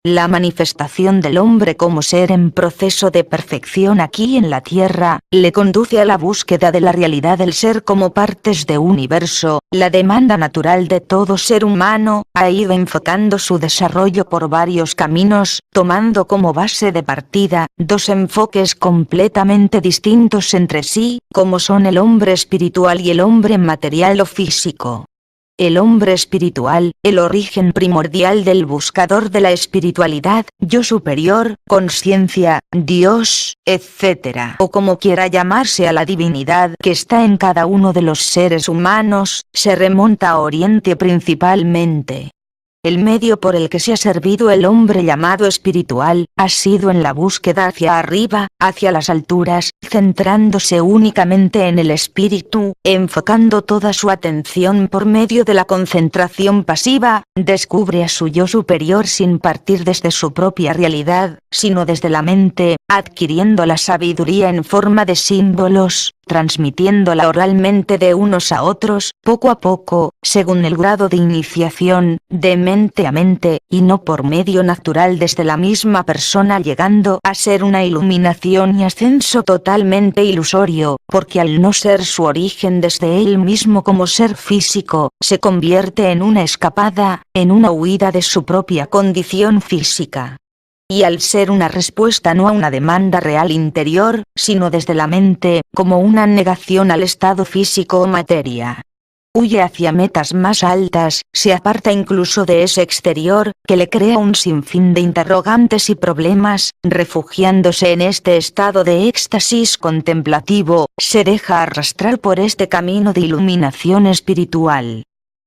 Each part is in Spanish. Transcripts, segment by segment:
La manifestación del hombre como ser en proceso de perfección aquí en la Tierra, le conduce a la búsqueda de la realidad del ser como partes de universo. La demanda natural de todo ser humano ha ido enfocando su desarrollo por varios caminos, tomando como base de partida dos enfoques completamente distintos entre sí, como son el hombre espiritual y el hombre material o físico. El hombre espiritual, el origen primordial del buscador de la espiritualidad, yo superior, conciencia, Dios, etc. O como quiera llamarse a la divinidad que está en cada uno de los seres humanos, se remonta a Oriente principalmente. El medio por el que se ha servido el hombre llamado espiritual, ha sido en la búsqueda hacia arriba, hacia las alturas, centrándose únicamente en el espíritu, enfocando toda su atención por medio de la concentración pasiva, descubre a su yo superior sin partir desde su propia realidad, sino desde la mente, adquiriendo la sabiduría en forma de símbolos, transmitiéndola oralmente de unos a otros, poco a poco, según el grado de iniciación, de mente a mente, y no por medio natural desde la misma persona, llegando a ser una iluminación y ascenso totalmente ilusorio, porque al no ser su origen desde él mismo como ser físico, se convierte en una escapada, en una huida de su propia condición física. Y al ser una respuesta no a una demanda real interior, sino desde la mente, como una negación al estado físico o materia. Huye hacia metas más altas, se aparta incluso de ese exterior, que le crea un sinfín de interrogantes y problemas, refugiándose en este estado de éxtasis contemplativo, se deja arrastrar por este camino de iluminación espiritual.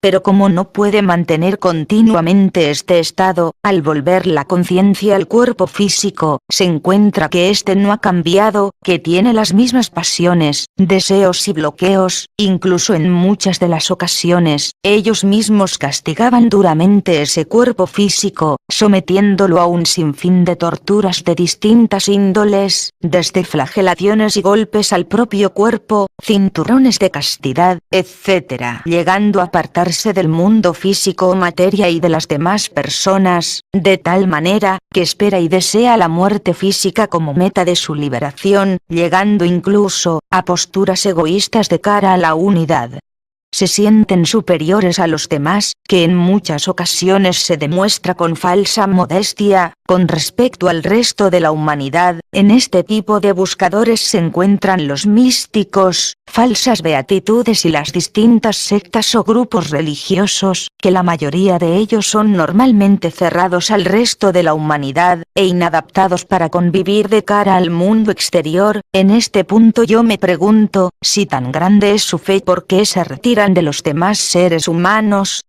Pero como no puede mantener continuamente este estado, al volver la conciencia al cuerpo físico, se encuentra que éste no ha cambiado, que tiene las mismas pasiones, deseos y bloqueos, incluso en muchas de las ocasiones, ellos mismos castigaban duramente ese cuerpo físico, sometiéndolo a un sinfín de torturas de distintas índoles, desde flagelaciones y golpes al propio cuerpo, cinturones de castidad, etc., llegando a apartarse del mundo físico o materia y de las demás personas, de tal manera, que espera y desea la muerte física como meta de su liberación, llegando incluso a posturas egoístas de cara a la unidad. Se sienten superiores a los demás, que en muchas ocasiones se demuestra con falsa modestia, con respecto al resto de la humanidad. En este tipo de buscadores se encuentran los místicos, falsas beatitudes y las distintas sectas o grupos religiosos, que la mayoría de ellos son normalmente cerrados al resto de la humanidad, e inadaptados para convivir de cara al mundo exterior. En este punto yo me pregunto, si tan grande es su fe, ¿por qué se retiran de los demás seres humanos?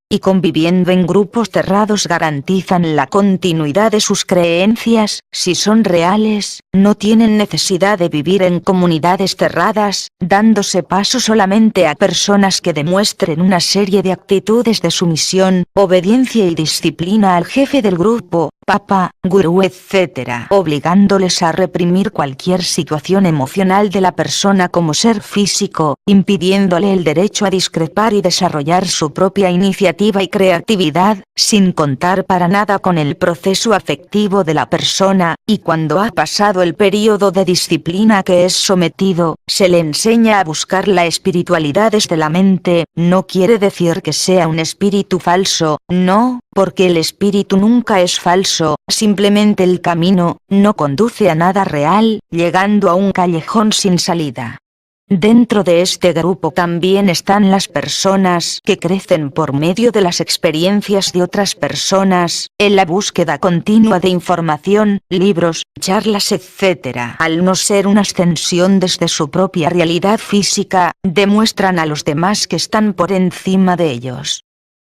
Y conviviendo en grupos cerrados garantizan la continuidad de sus creencias. Si son reales, no tienen necesidad de vivir en comunidades cerradas, dándose paso solamente a personas que demuestren una serie de actitudes de sumisión, obediencia y disciplina al jefe del grupo, papa, gurú, etc., obligándoles a reprimir cualquier situación emocional de la persona como ser físico, impidiéndole el derecho a discrepar y desarrollar su propia iniciativa y creatividad, sin contar para nada con el proceso afectivo de la persona, y cuando ha pasado el período de disciplina que es sometido, se le enseña a buscar la espiritualidad desde la mente. No quiere decir que sea un espíritu falso, no, porque el espíritu nunca es falso, simplemente el camino no conduce a nada real, llegando a un callejón sin salida. Dentro de este grupo también están las personas que crecen por medio de las experiencias de otras personas, en la búsqueda continua de información, libros, charlas, etc. Al no ser una ascensión desde su propia realidad física, demuestran a los demás que están por encima de ellos.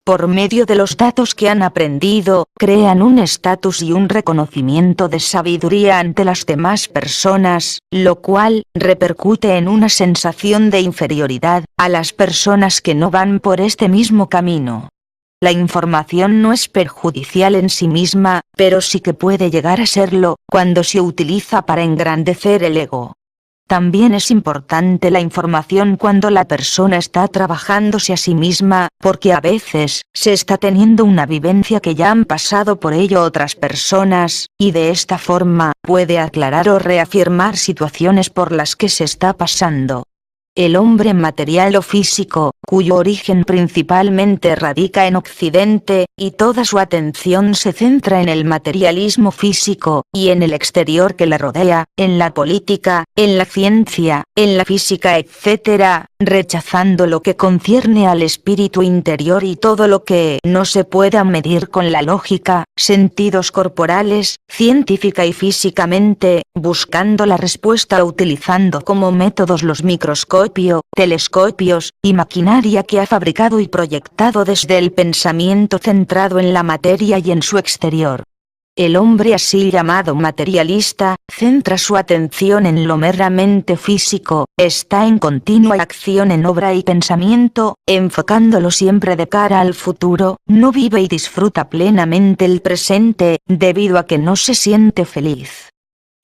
Por medio de los datos que han aprendido, crean un estatus y un reconocimiento de sabiduría ante las demás personas, lo cual repercute en una sensación de inferioridad a las personas que no van por este mismo camino. La información no es perjudicial en sí misma, pero sí que puede llegar a serlo cuando se utiliza para engrandecer el ego. También es importante la información cuando la persona está trabajándose a sí misma, porque a veces se está teniendo una vivencia que ya han pasado por ello otras personas, y de esta forma puede aclarar o reafirmar situaciones por las que se está pasando. El hombre material o físico, cuyo origen principalmente radica en Occidente, y toda su atención se centra en el materialismo físico, y en el exterior que le rodea, en la política, en la ciencia, en la física, etc., rechazando lo que concierne al espíritu interior y todo lo que no se pueda medir con la lógica, sentidos corporales, científica y físicamente, buscando la respuesta utilizando como métodos los microscopio, telescopios, y maquinaria que ha fabricado y proyectado desde el pensamiento centrado en la materia y en su exterior. El hombre así llamado materialista, centra su atención en lo meramente físico, está en continua acción en obra y pensamiento, enfocándolo siempre de cara al futuro, no vive y disfruta plenamente el presente, debido a que no se siente feliz.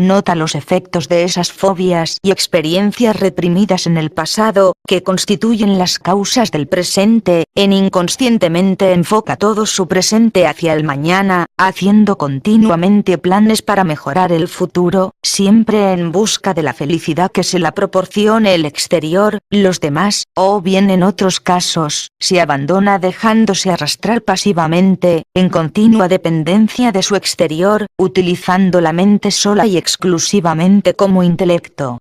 Nota los efectos de esas fobias y experiencias reprimidas en el pasado, que constituyen las causas del presente, inconscientemente enfoca todo su presente hacia el mañana, haciendo continuamente planes para mejorar el futuro, siempre en busca de la felicidad que se la proporcione el exterior, los demás, o bien en otros casos, se abandona dejándose arrastrar pasivamente, en continua dependencia de su exterior, utilizando la mente sola y exclusivamente como intelecto.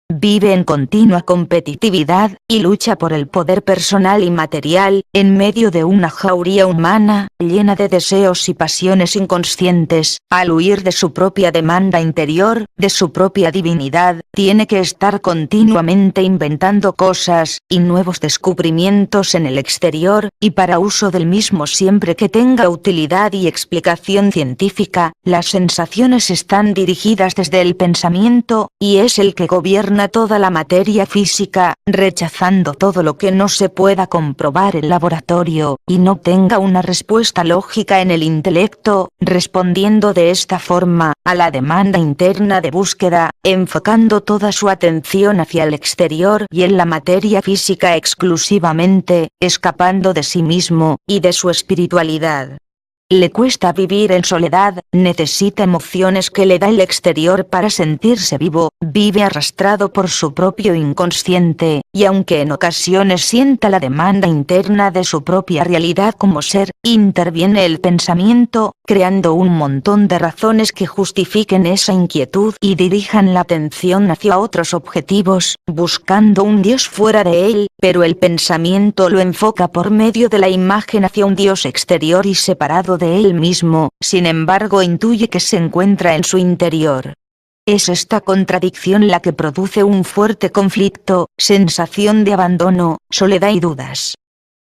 Vive en continua competitividad, y lucha por el poder personal y material, en medio de una jauría humana, llena de deseos y pasiones inconscientes. Al huir de su propia demanda interior, de su propia divinidad, tiene que estar continuamente inventando cosas, y nuevos descubrimientos en el exterior, y para uso del mismo siempre que tenga utilidad y explicación científica. Las sensaciones están dirigidas desde el pensamiento, y es el que gobierna toda la materia física, rechazando todo lo que no se pueda comprobar en laboratorio, y no tenga una respuesta lógica en el intelecto, respondiendo de esta forma a la demanda interna de búsqueda, enfocando toda su atención hacia el exterior y en la materia física exclusivamente, escapando de sí mismo y de su espiritualidad. Le cuesta vivir en soledad, necesita emociones que le da el exterior para sentirse vivo, vive arrastrado por su propio inconsciente, y aunque en ocasiones sienta la demanda interna de su propia realidad como ser, interviene el pensamiento, creando un montón de razones que justifiquen esa inquietud y dirijan la atención hacia otros objetivos, buscando un Dios fuera de él, pero el pensamiento lo enfoca por medio de la imagen hacia un Dios exterior y separado de él mismo, sin embargo intuye que se encuentra en su interior. Es esta contradicción la que produce un fuerte conflicto, sensación de abandono, soledad y dudas.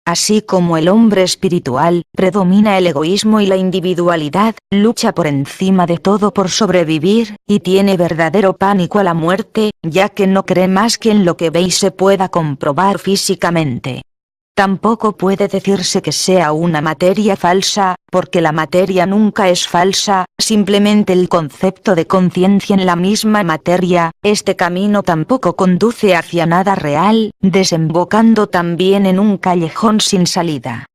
Así como el hombre espiritual, predomina el egoísmo y la individualidad, lucha por encima de todo por sobrevivir, y tiene verdadero pánico a la muerte, ya que no cree más que en lo que ve y se pueda comprobar físicamente. Tampoco puede decirse que sea una materia falsa, porque la materia nunca es falsa, simplemente el concepto de conciencia en la misma materia. Este camino tampoco conduce hacia nada real, desembocando también en un callejón sin salida.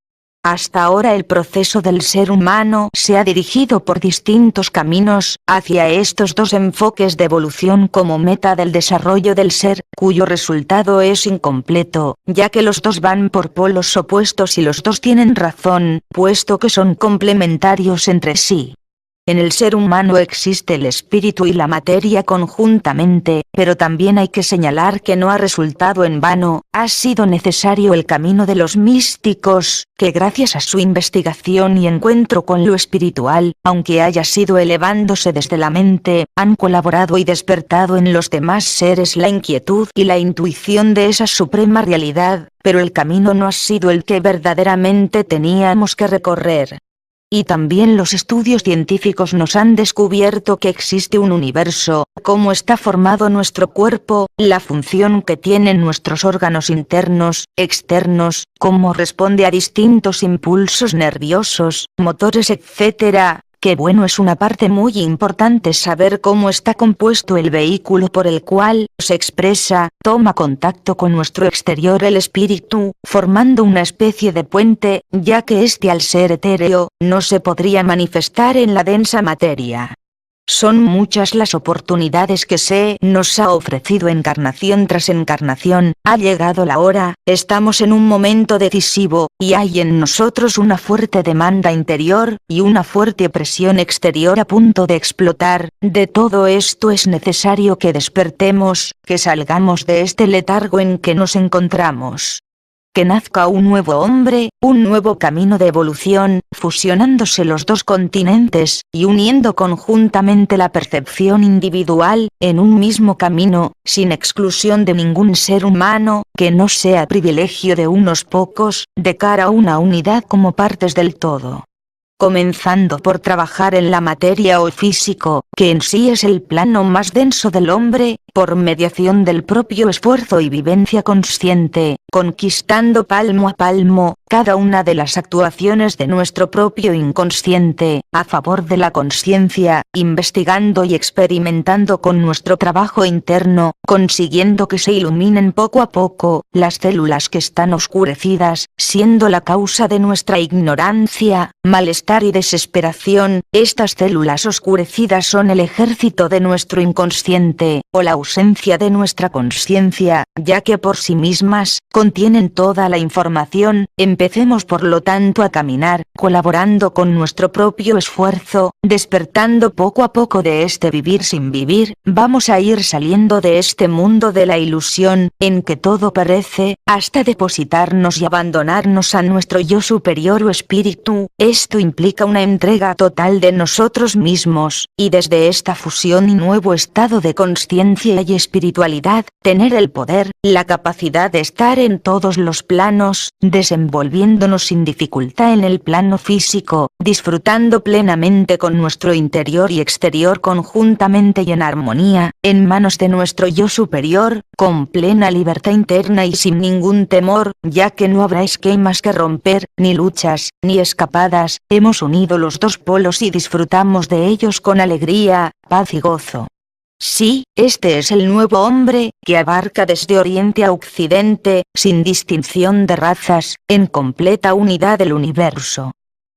Hasta ahora el proceso del ser humano se ha dirigido por distintos caminos, hacia estos dos enfoques de evolución como meta del desarrollo del ser, cuyo resultado es incompleto, ya que los dos van por polos opuestos y los dos tienen razón, puesto que son complementarios entre sí. En el ser humano existe el espíritu y la materia conjuntamente, pero también hay que señalar que no ha resultado en vano, ha sido necesario el camino de los místicos, que gracias a su investigación y encuentro con lo espiritual, aunque haya sido elevándose desde la mente, han colaborado y despertado en los demás seres la inquietud y la intuición de esa suprema realidad, pero el camino no ha sido el que verdaderamente teníamos que recorrer. Y también los estudios científicos nos han descubierto que existe un universo, cómo está formado nuestro cuerpo, la función que tienen nuestros órganos internos, externos, cómo responde a distintos impulsos nerviosos, motores etc., que bueno, es una parte muy importante saber cómo está compuesto el vehículo por el cual se expresa, toma contacto con nuestro exterior el espíritu, formando una especie de puente, ya que este al ser etéreo, no se podría manifestar en la densa materia. Son muchas las oportunidades que se nos ha ofrecido encarnación tras encarnación, ha llegado la hora, estamos en un momento decisivo, y hay en nosotros una fuerte demanda interior, y una fuerte presión exterior a punto de explotar. De todo esto es necesario que despertemos, que salgamos de este letargo en que nos encontramos. Que nazca un nuevo hombre, un nuevo camino de evolución, fusionándose los dos continentes, y uniendo conjuntamente la percepción individual, en un mismo camino, sin exclusión de ningún ser humano, que no sea privilegio de unos pocos, de cara a una unidad como partes del todo. Comenzando por trabajar en la materia o físico, que en sí es el plano más denso del hombre, por mediación del propio esfuerzo y vivencia consciente, conquistando palmo a palmo, cada una de las actuaciones de nuestro propio inconsciente, a favor de la conciencia, investigando y experimentando con nuestro trabajo interno, consiguiendo que se iluminen poco a poco, las células que están oscurecidas, siendo la causa de nuestra ignorancia, malestar y desesperación. Estas células oscurecidas son el ejército de nuestro inconsciente, o la ausencia de nuestra conciencia, ya que por sí mismas, contienen toda la información. Empecemos por lo tanto a caminar, colaborando con nuestro propio esfuerzo, despertando poco a poco de este vivir sin vivir, vamos a ir saliendo de este mundo de la ilusión, en que todo perece, hasta depositarnos y abandonarnos a nuestro yo superior o espíritu. Esto implica una entrega total de nosotros mismos, y desde esta fusión y nuevo estado de consciencia y espiritualidad, tener el poder, la capacidad de estar en todos los planos, desenvolviéndonos sin dificultad en el plano físico, disfrutando plenamente con nuestro interior y exterior conjuntamente y en armonía, en manos de nuestro yo superior, con plena libertad interna y sin ningún temor, ya que no habrá esquemas que romper, ni luchas, ni escapadas, hemos unido los dos polos y disfrutamos de ellos con alegría, paz y gozo. Sí, este es el nuevo hombre, que abarca desde Oriente a Occidente, sin distinción de razas, en completa unidad del universo.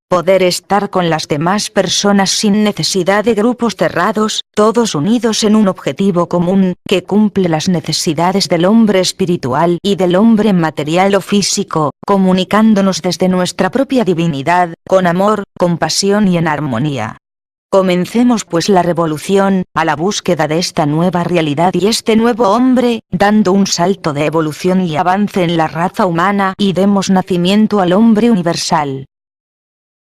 Poder estar con las demás personas sin necesidad de grupos cerrados, todos unidos en un objetivo común, que cumple las necesidades del hombre espiritual y del hombre material o físico, comunicándonos desde nuestra propia divinidad, con amor, compasión y en armonía. Comencemos pues la revolución, a la búsqueda de esta nueva realidad y este nuevo hombre, dando un salto de evolución y avance en la raza humana, y demos nacimiento al hombre universal.